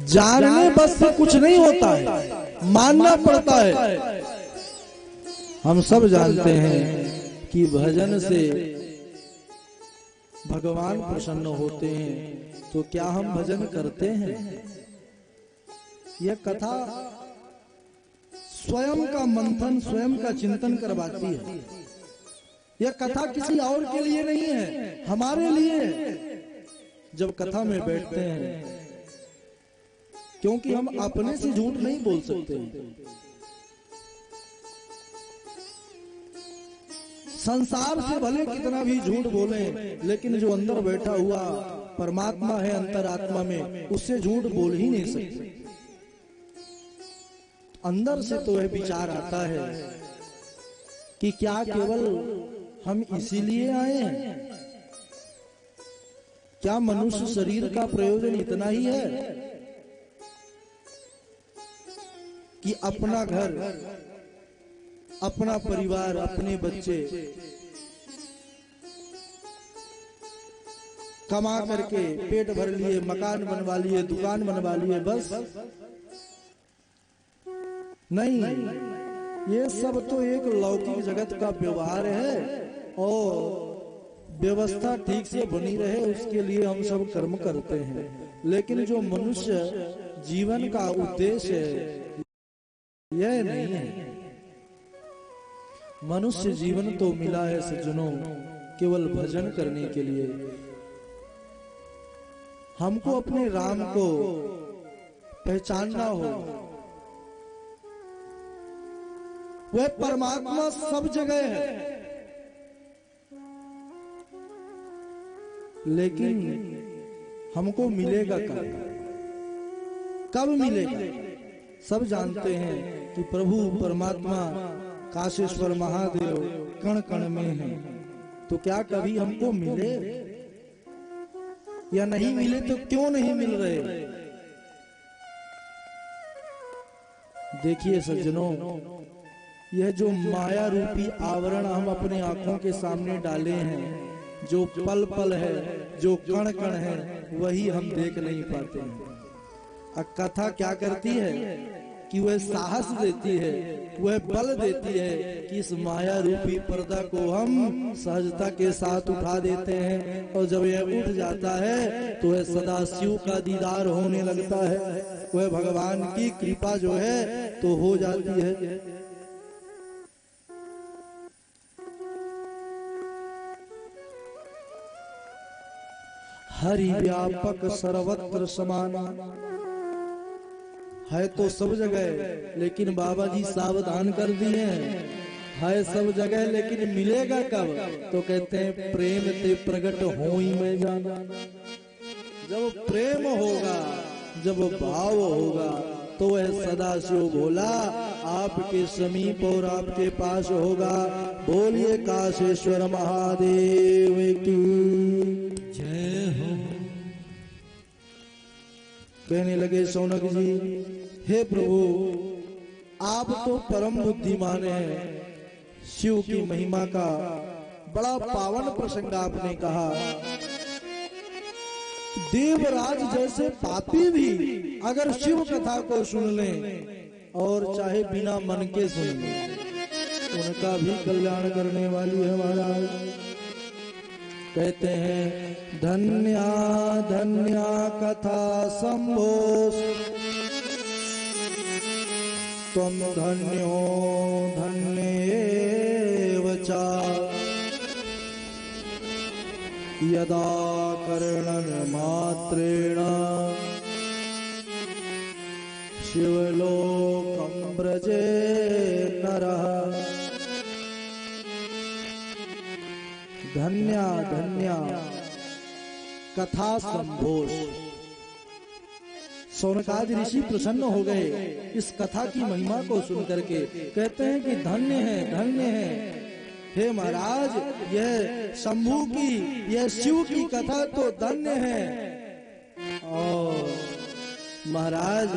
जानने बस से कुछ नहीं होता है, मानना पड़ता है। हम सब जानते हैं कि भजन से भगवान प्रसन्न होते हैं, तो क्या हम भजन करते हैं? यह कथा स्वयं का मंथन, स्वयं का चिंतन करवाती है। यह कथा किसी और के लिए नहीं है, हमारे लिए है। जब कथा में बैठते हैं, क्योंकि हम अपने से झूठ नहीं बोल सकते। संसार से भले कितना भी झूठ बोले, लेकिन जो अंदर बैठा हुआ परमात्मा है अंतरात्मा में, उससे झूठ बोल ही नहीं सकते। अंदर से तो यह विचार आता है कि क्या केवल हम इसीलिए आए हैं? क्या मनुष्य शरीर का प्रयोजन इतना ही है कि अपना घर, अपना परिवार, अपने बच्चे कमा करके पेट भर लिए, मकान बनवा लिए, दुकान बनवा लिए, बस? नहीं, ये सब तो एक लौकिक जगत का व्यवहार है और व्यवस्था ठीक से बनी रहे उसके लिए हम सब कर्म करते हैं। लेकिन जो मनुष्य जीवन का उद्देश्य है, यह नहीं है। मनुष्य जीवन तो मिला है सज्जनों केवल भजन करने के लिए। हमको अपने राम को पहचानना हो। वह परमात्मा सब जगह है, लेकिन हमको मिलेगा कब? कब मिलेगा? सब जानते हैं कि प्रभु परमात्मा काशेश्वर महादेव कण कण में है, तो क्या कभी हमको मिले या नहीं मिले? तो क्यों नहीं मिल रहे? देखिए सज्जनों, यह जो माया रूपी आवरण हम अपने आंखों के सामने डाले हैं, जो पल पल है, जो कण कण है, वही हम देख नहीं पाते हैं। कथा क्या करती है कि वह साहस देती है, वह बल देती है कि इस माया रूपी पर्दा को हम सहजता के साथ उठा देते हैं, और जब यह उठ जाता है तो वह सदा शिव का दीदार होने लगता है। वह भगवान की कृपा जो है तो हो जाती है। हरि व्यापक सर्वत्र समाना है तो सब जगह, लेकिन बाबा जी सावधान कर दिए हैं, है सब जगह लेकिन मिलेगा कब? तो कहते हैं प्रेम ते प्रकट होई में जाना। जब प्रेम होगा, जब भाव होगा, तो वह सदा शिव भोला आपके समीप और आपके पास होगा। बोलिए काशेश्वर महादेव की जय हो। कहने लगे शौनक जी, हे प्रभु, आप तो परम बुद्धिमान हैं। शिव की महिमा का बड़ा पावन प्रसंग आपने कहा। देवराज जैसे पापी भी अगर शिव कथा को सुन लें, और चाहे बिना मन के सुन लें, उनका भी कल्याण करने वाली है महाराज। कहते हैं धन्या धन्या कथा संभो त्वं धन्यो धन्येव च यदा कर्णन मात्रेण शिवलोकं व्रजे नरः। धन्या धन्या कथा संभोष। शौनकादि ऋषि प्रसन्न हो गए इस कथा की महिमा को सुन करके। कहते हैं कि धन्य है, धन्य है हे महाराज, यह शंभू की, यह शिव की कथा तो धन्य है। और महाराज,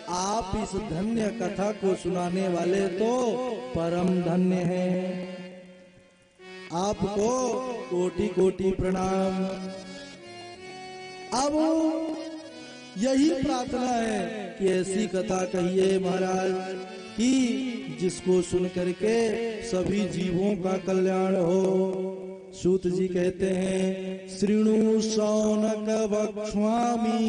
आप इस धन्य कथा को सुनाने वाले तो परम धन्य हैं। आपको कोटि कोटि प्रणाम। अब यही प्रार्थना है कि ऐसी कथा कहिए महाराज कि जिसको सुन करके सभी जीवों का कल्याण हो। सूत जी कहते हैं श्रृणु शौनक वक्ष्वामि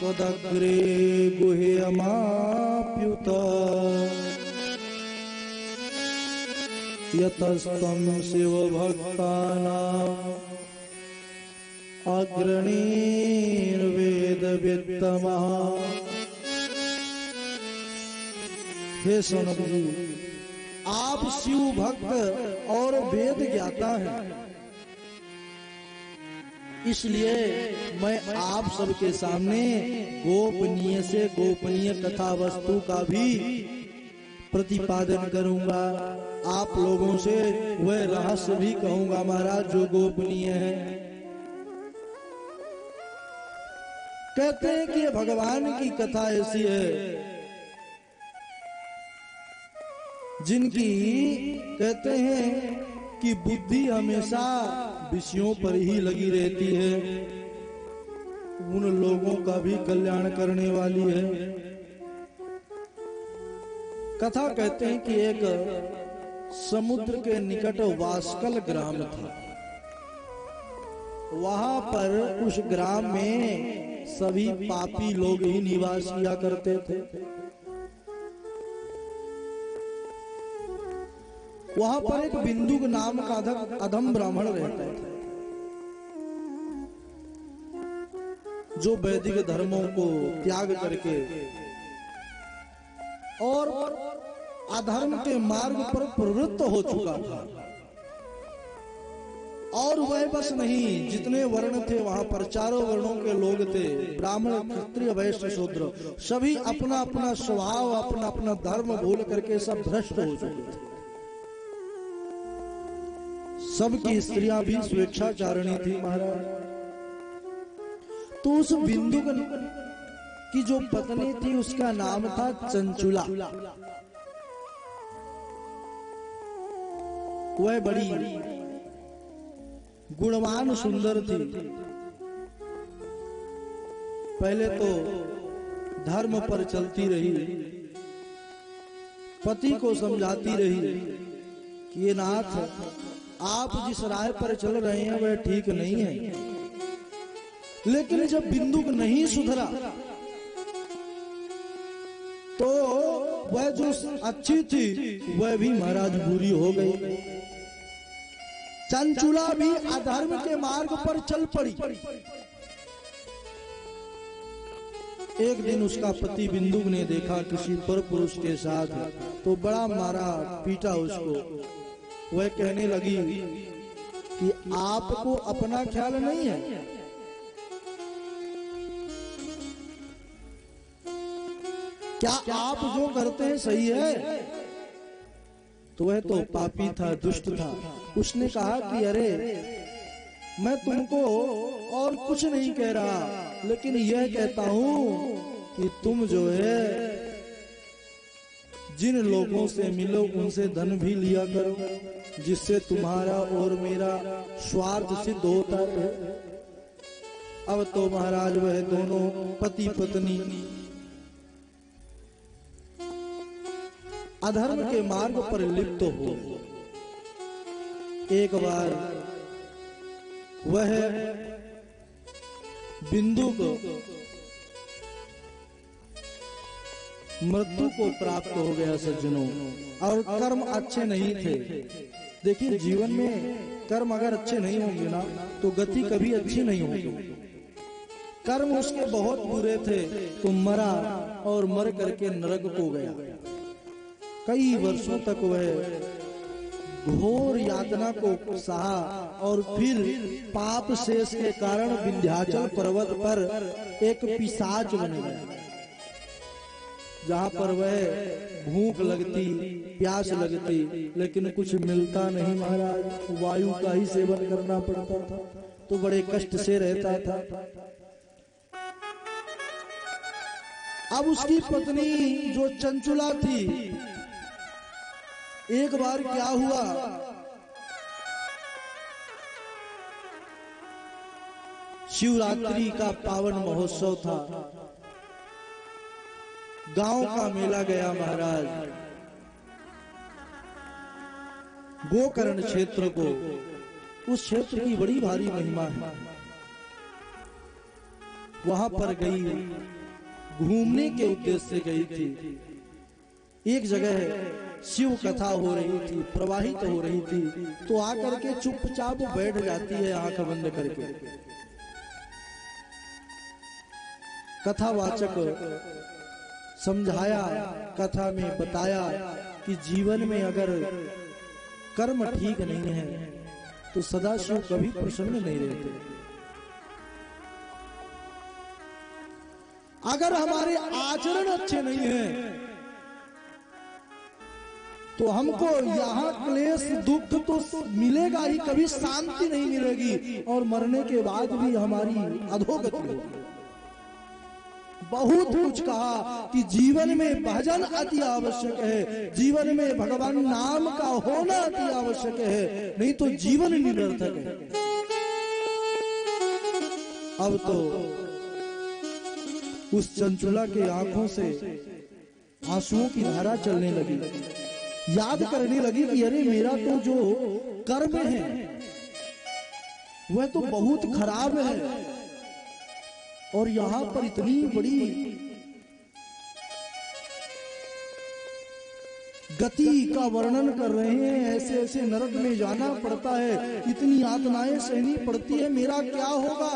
तदग्रे गुह्यमाप्युत यतस्तं शिव भक्तानां अग्रणीर्वेद वित्तमः। हे सौनक जी, आप शिव भक्त और वेद ज्ञाता हैं, इसलिए मैं आप सबके सामने गोपनीय से गोपनीय कथा वस्तु का भी प्रतिपादन करूंगा। आप लोगों से वह रहस्य भी कहूंगा महाराज जो गोपनीय है। कहते हैं कि भगवान की कथा ऐसी है जिनकी कहते हैं कि बुद्धि हमेशा विषयों पर ही लगी रहती है, उन लोगों का भी कल्याण करने वाली है। कथा कहते हैं कि एक समुद्र के निकट वास्कल ग्राम था। वहां पर उस ग्राम में सभी पापी लोग ही निवास किया करते थे। वहां पर एक बिंदु नाम का अधम ब्राह्मण रहता था, जो वैदिक धर्मों को त्याग करके और अधर्म के मार्ग पर प्रवृत्त हो चुका था। और वह बस नहीं, जितने वर्ण थे वहां पर चारों वर्णों के लोग थे, ब्राह्मण क्षत्रिय वैश्य शूद्र, सभी अपना अपना स्वभाव अपना अपना धर्म भूल करके सब भ्रष्ट हो चुके थे। सबकी स्त्रियां भी स्वेच्छाचारिणी थी महाराज। तो उस बिंदु की जो पत्नी थी उसका नाम था चंचुला। वह बड़ी गुणवान सुंदर थी। पहले तो धर्म पर चलती रही, पति को समझाती रही कि ये नाथ आप जिस राह पर चल रहे हैं वह ठीक नहीं है। लेकिन जब बिंदुक नहीं सुधरा तो वह जो अच्छी थी वह भी महाराज बुरी हो गई। चंचुला भी अधर्म के मार्ग पर चल पड़ी। एक दिन उसका पति बिंदुक ने देखा किसी पर पुरुष के साथ, तो बड़ा मारा पीटा उसको। वह कहने लगी कि आपको अपना ख्याल नहीं है, क्या आप जो करते हैं सही है? तो वह तो पापी था, दुष्ट था। उसने कहा कि अरे मैं तुमको और कुछ नहीं कह रहा, लेकिन यह कहता हूं कि तुम जो है जिन लोगों से मिलो उनसे धन भी लिया करो, जिससे तुम्हारा और मेरा स्वार्थ सिद्ध होता है। अब तो महाराज वह दोनों पति पत्नी अधर्म के मार्ग पर लिप्त हो। एक बार वह बिंदु को मृत्यु को प्राप्त हो गया सज्जनों, और कर्म अच्छे नहीं थे। देखिए जीवन में कर्म अगर अच्छे नहीं होंगे ना तो गति कभी अच्छी नहीं होगी। कर्म उसके बहुत बुरे थे तो मरा और मर करके नरक को गया। कई वर्षों तक वह घोर यातना को सहा और फिर पाप शेष के कारण विंध्याचल पर्वत पर एक पिशाच बन गया। जहां पर वह भूख लगती, प्यास लगती, लेकिन कुछ मिलता नहीं महाराज, वायु का ही सेवन करना पड़ता था, तो बड़े कष्ट से रहता था। अब उसकी पत्नी जो चंचुला थी, एक बार क्या शिवरात्रि का पावन महोत्सव था। गांव का मेला गया महाराज। गोकर्ण क्षेत्र को, उस क्षेत्र की बड़ी भारी महिमा है। वहां पर गई, घूमने के उद्देश्य से गई थी। एक जगह शिव कथा हो रही थी, प्रवाहित हो रही थी, तो आकर के चुपचाप बैठ जाती है आंख बंद करके। कथावाचक समझाया, कथा में बताया कि जीवन में अगर कर्म ठीक नहीं है तो सदाशिव कभी प्रसन्न नहीं रहते। अगर हमारे आचरण अच्छे नहीं हैं तो हमको यहाँ क्लेश दुख तो मिलेगा ही, कभी शांति नहीं मिलेगी और मरने के बाद भी हमारी अधोगति होगी। बहुत कुछ कहा कि जीवन में भजन अति आवश्यक है, जीवन में भगवान नाम का होना अति आवश्यक है, नहीं तो जीवन निरर्थक है। अब तो उस चंचुला के आंखों से आंसुओं की धारा चलने लगी। याद करने लगी कि अरे मेरा तो जो कर्म है वह तो बहुत खराब है, और यहां पर इतनी बड़ी गति का वर्णन कर रहे हैं, ऐसे ऐसे नरक में जाना पड़ता है, इतनी यातनाएं सहनी पड़ती है, मेरा क्या होगा।